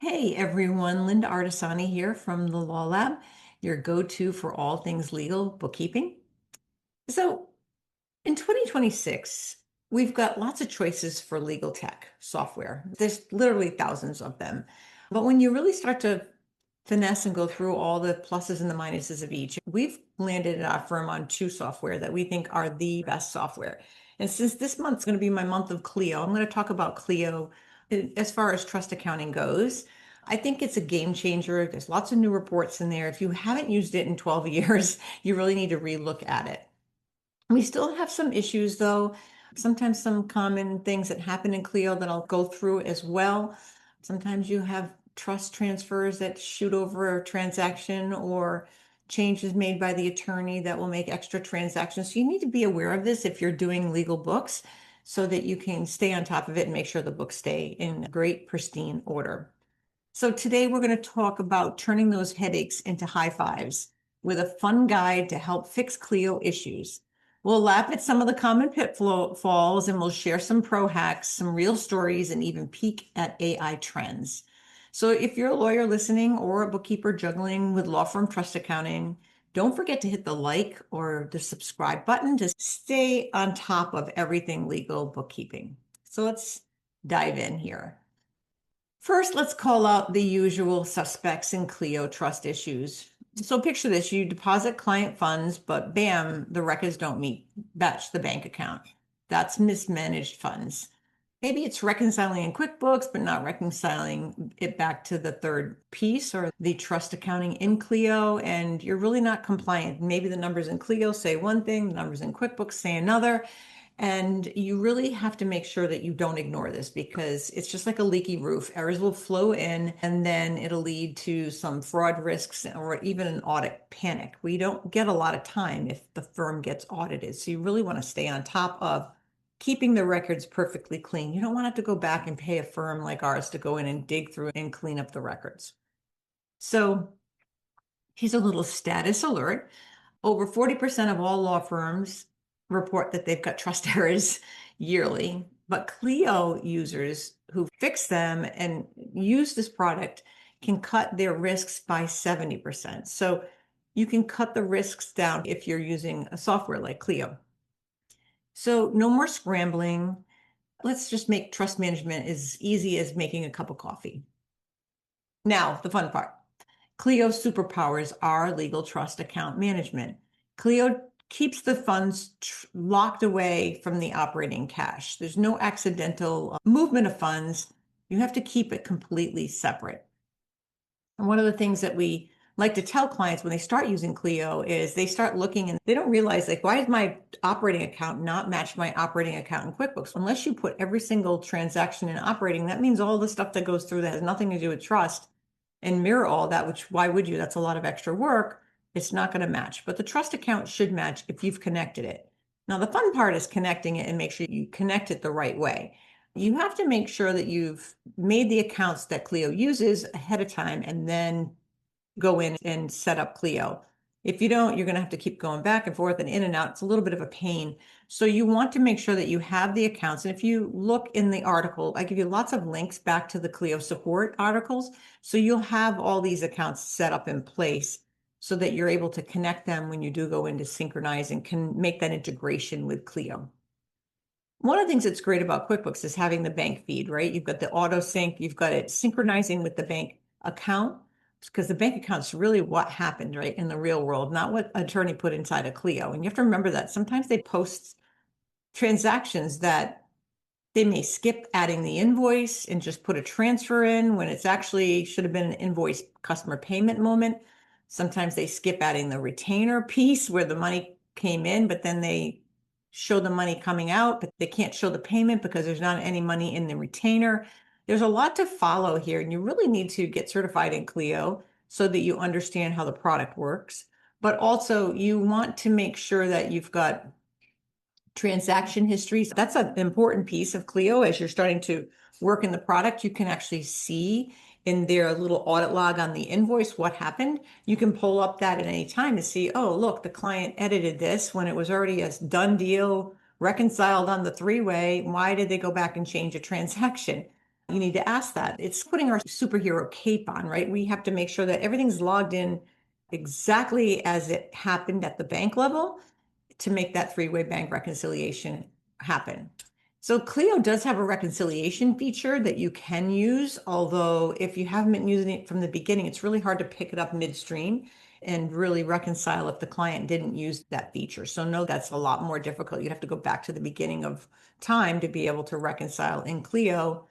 Hey everyone, Linda Artisani here from the Law Lab, your go-to for all things legal bookkeeping. So in 2026, we've got lots of choices for legal tech software. There's literally thousands of them. But when you really start to finesse and go through all the pluses and the minuses of each, we've landed at our firm on two software that we think are the best software. And since this month's going to be my month of Clio, I'm going to talk about Clio as far as trust accounting goes. I think it's a game changer. There's lots of new reports in there. If you haven't used it in 12 years, you really need to relook at it. We still have some issues though. Sometimes some common things that happen in Clio that I'll go through as well. Sometimes you have trust transfers that shoot over a transaction or changes made by the attorney that will make extra transactions. So you need to be aware of this if you're doing legal books so that you can stay on top of it and make sure the books stay in great, pristine order. So today we're going to talk about turning those headaches into high fives with a fun guide to help fix Clio issues. We'll laugh at some of the common pitfalls and we'll share some pro hacks, some real stories, and even peek at AI trends. So if you're a lawyer listening or a bookkeeper juggling with law firm trust accounting, don't forget to hit the like or the subscribe button to stay on top of everything legal bookkeeping. So let's dive in here. First, let's call out the usual suspects in Clio trust issues. So picture this, you deposit client funds, but bam, the records don't match the bank account. That's mismanaged funds. Maybe it's reconciling in QuickBooks, but not reconciling it back to the third piece or the trust accounting in Clio, and you're really not compliant. Maybe the numbers in Clio say one thing, the numbers in QuickBooks say another. And you really have to make sure that you don't ignore this because it's just like a leaky roof. Errors will flow in and then it'll lead to some fraud risks or even an audit panic. We don't get a lot of time if the firm gets audited. So you really want to stay on top of keeping the records perfectly clean. You don't want to have to go back and pay a firm like ours to go in and dig through and clean up the records. So here's a little status alert. Over 40% of all law firms report that they've got trust errors yearly, but Clio users who fix them and use this product can cut their risks by 70%. So you can cut the risks down if you're using a software like Clio. So no more scrambling. Let's just make trust management as easy as making a cup of coffee. Now, the fun part. Clio Superpowers are legal trust account management. Clio keeps the funds locked away from the operating cash. There's no accidental movement of funds. You have to keep it completely separate. And one of the things that we like to tell clients when they start using Clio is they start looking and they don't realize, like, why does my operating account not match my operating account in QuickBooks? Unless you put every single transaction in operating, that means all the stuff that goes through that has nothing to do with trust and mirror all that, which why would you? That's a lot of extra work. It's not going to match, but the trust account should match if you've connected it. Now, the fun part is connecting it and make sure you connect it the right way. You have to make sure that you've made the accounts that Clio uses ahead of time and then go in and set up Clio. If you don't, you're going to have to keep going back and forth and in and out. It's a little bit of a pain. So you want to make sure that you have the accounts. And if you look in the article, I give you lots of links back to the Clio support articles. So you'll have all these accounts set up in place so that you're able to connect them when you do go into synchronize and can make that integration with Clio. One of the things that's great about QuickBooks is having the bank feed, right? You've got the auto sync, you've got it synchronizing with the bank account, because the bank account's really what happened, right, in the real world, not what attorney put inside a Clio. And you have to remember that sometimes they post transactions that they may skip adding the invoice and just put a transfer in when it's actually should have been an invoice customer payment moment. Sometimes they skip adding the retainer piece where the money came in, but then they show the money coming out, but they can't show the payment because there's not any money in the retainer. There's a lot to follow here, and you really need to get certified in Clio so that you understand how the product works. But also you want to make sure that you've got transaction histories. That's an important piece of Clio. As you're starting to work in the product, you can actually see in their little audit log on the invoice what happened. You can pull up that at any time to see, oh, look, the client edited this when it was already a done deal, reconciled on the three-way. Why did they go back and change a transaction? You need to ask that. It's putting our superhero cape on, right? We have to make sure that everything's logged in exactly as it happened at the bank level to make that three-way bank reconciliation happen. So Clio does have a reconciliation feature that you can use, although if you haven't been using it from the beginning, it's really hard to pick it up midstream and really reconcile if the client didn't use that feature. So no, that's a lot more difficult. You'd have to go back to the beginning of time to be able to reconcile in Clio.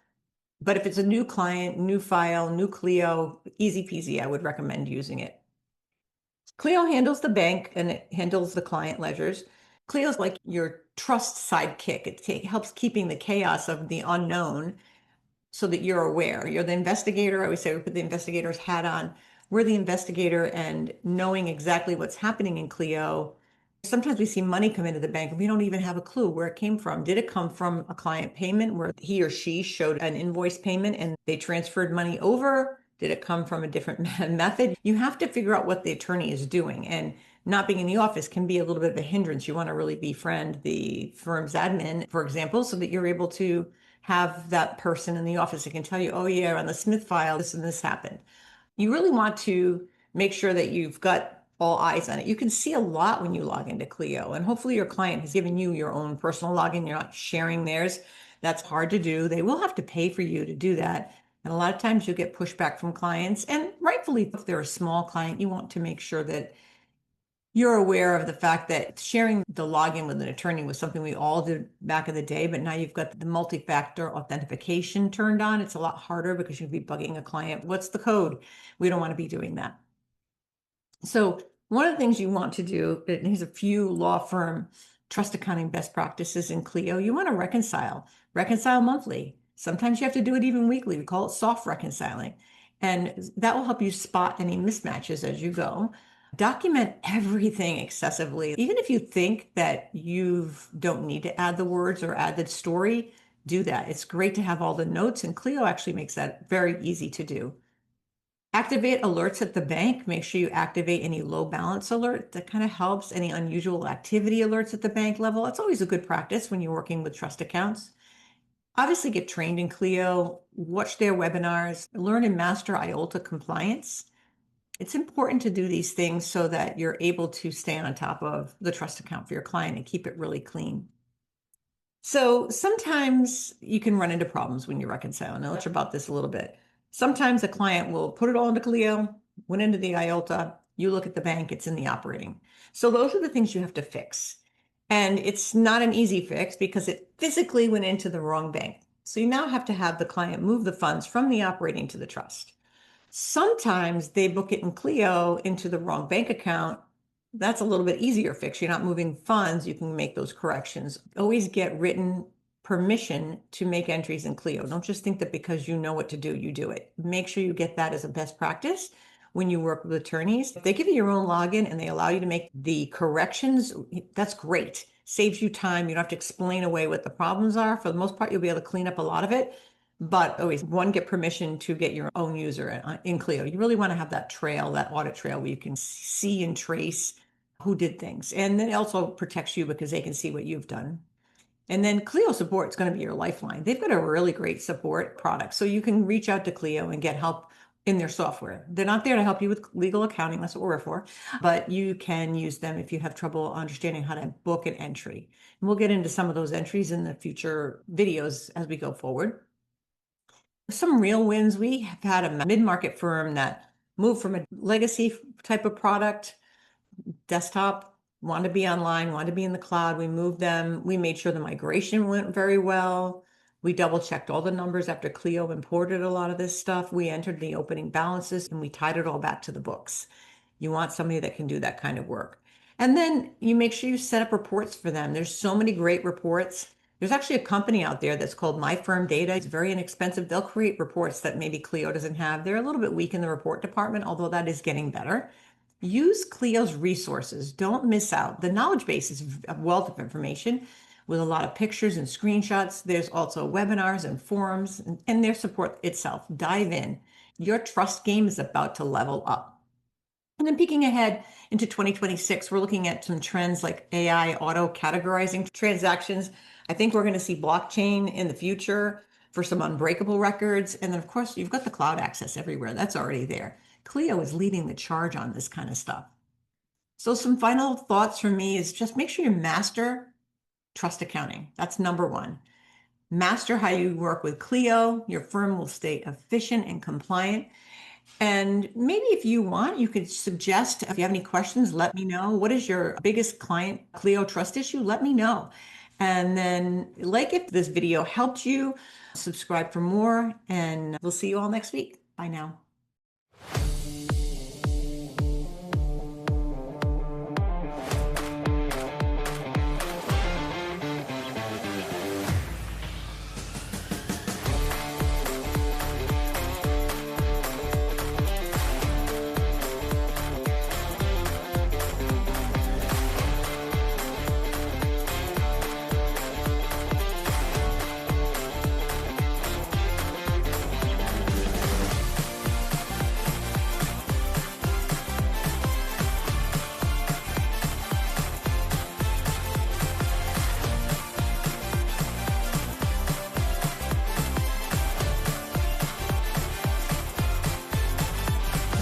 But if it's a new client, new file, new Clio, easy peasy, I would recommend using it. Clio handles the bank and it handles the client ledgers. Clio's like your trust sidekick. It helps keeping the chaos of the unknown so that you're aware. You're the investigator. I always say we put the investigator's hat on. We're the investigator, and knowing exactly what's happening in Clio. Sometimes we see money come into the bank and we don't even have a clue where it came from. Did it come from a client payment where he or she showed an invoice payment and they transferred money over? Did it come from a different method? You have to figure out what the attorney is doing, and not being in the office can be a little bit of a hindrance. You want to really befriend the firm's admin, for example, so that you're able to have that person in the office that can tell you, oh yeah, on the Smith file, this and this happened. You really want to make sure that you've got all eyes on it. You can see a lot when you log into Clio, and hopefully your client has given you your own personal login. You're not sharing theirs. That's hard to do. They will have to pay for you to do that. And a lot of times you'll get pushback from clients, and rightfully, if they're a small client, you want to make sure that you're aware of the fact that sharing the login with an attorney was something we all did back in the day, but now you've got the multi-factor authentication turned on. It's a lot harder because you'd be bugging a client. What's the code? We don't want to be doing that. So one of the things you want to do, and here's a few law firm trust accounting best practices in Clio, you want to reconcile monthly. Sometimes you have to do it even weekly. We call it soft reconciling. And that will help you spot any mismatches as you go. Document everything excessively. Even if you think that you don't need to add the words or add the story, do that. It's great to have all the notes, and Clio actually makes that very easy to do. Activate alerts at the bank. Make sure you activate any low balance alert. That kind of helps. Any unusual activity alerts at the bank level. That's always a good practice when you're working with trust accounts. Obviously, get trained in Clio, watch their webinars, learn and master IOLTA compliance. It's important to do these things so that you're able to stay on top of the trust account for your client and keep it really clean. So sometimes you can run into problems when you're reconciling. I'll let you about this a little bit. Sometimes a client will put it all into Clio, went into the IOLTA, you look at the bank, it's in the operating. So those are the things you have to fix. And it's not an easy fix because it physically went into the wrong bank. So you now have to have the client move the funds from the operating to the trust. Sometimes they book it in Clio into the wrong bank account. That's a little bit easier fix. You're not moving funds. You can make those corrections. Always get written permission to make entries in Clio. Don't just think that because you know what to do, you do it. Make sure you get that as a best practice when you work with attorneys. If they give you your own login and they allow you to make the corrections, that's great. Saves you time. You don't have to explain away what the problems are. For the most part, you'll be able to clean up a lot of it. But always, one, get permission to get your own user in Clio. You really want to have that trail, that audit trail, where you can see and trace who did things. And then it also protects you because they can see what you've done. And then Clio support is going to be your lifeline. They've got a really great support product. So you can reach out to Clio and get help in their software. They're not there to help you with legal accounting. That's what we're for. But you can use them if you have trouble understanding how to book an entry. And we'll get into some of those entries in the future videos as we go forward. Some real wins. We have had a mid-market firm that moved from a legacy type of product, desktop, wanted to be online, wanted to be in the cloud. We moved them. We made sure the migration went very well. We double checked all the numbers after Clio imported a lot of this stuff. We entered the opening balances and we tied it all back to the books. You want somebody that can do that kind of work. And then you make sure you set up reports for them. There's so many great reports. There's actually a company out there that's called My Firm Data. It's very inexpensive. They'll create reports that maybe Clio doesn't have. They're a little bit weak in the report department, although that is getting better. Use Clio's resources. Don't miss out. The knowledge base is a wealth of information with a lot of pictures and screenshots. There's also webinars and forums and their support itself. Dive in. Your trust game is about to level up. And then peeking ahead into 2026, we're looking at some trends like AI auto categorizing transactions. I think we're going to see blockchain in the future. for some unbreakable records. And then, of course, you've got the cloud access everywhere. That's already there. Clio is leading the charge on this kind of stuff. So some final thoughts from me is just make sure you master trust accounting. That's number one. Master how you work with Clio. Your firm will stay efficient and compliant. And maybe if you want, you could suggest, if you have any questions, let me know. What is your biggest client Clio trust issue? Let me know. And then, like, if this video helped you, subscribe for more, and we'll see you all next week. Bye now.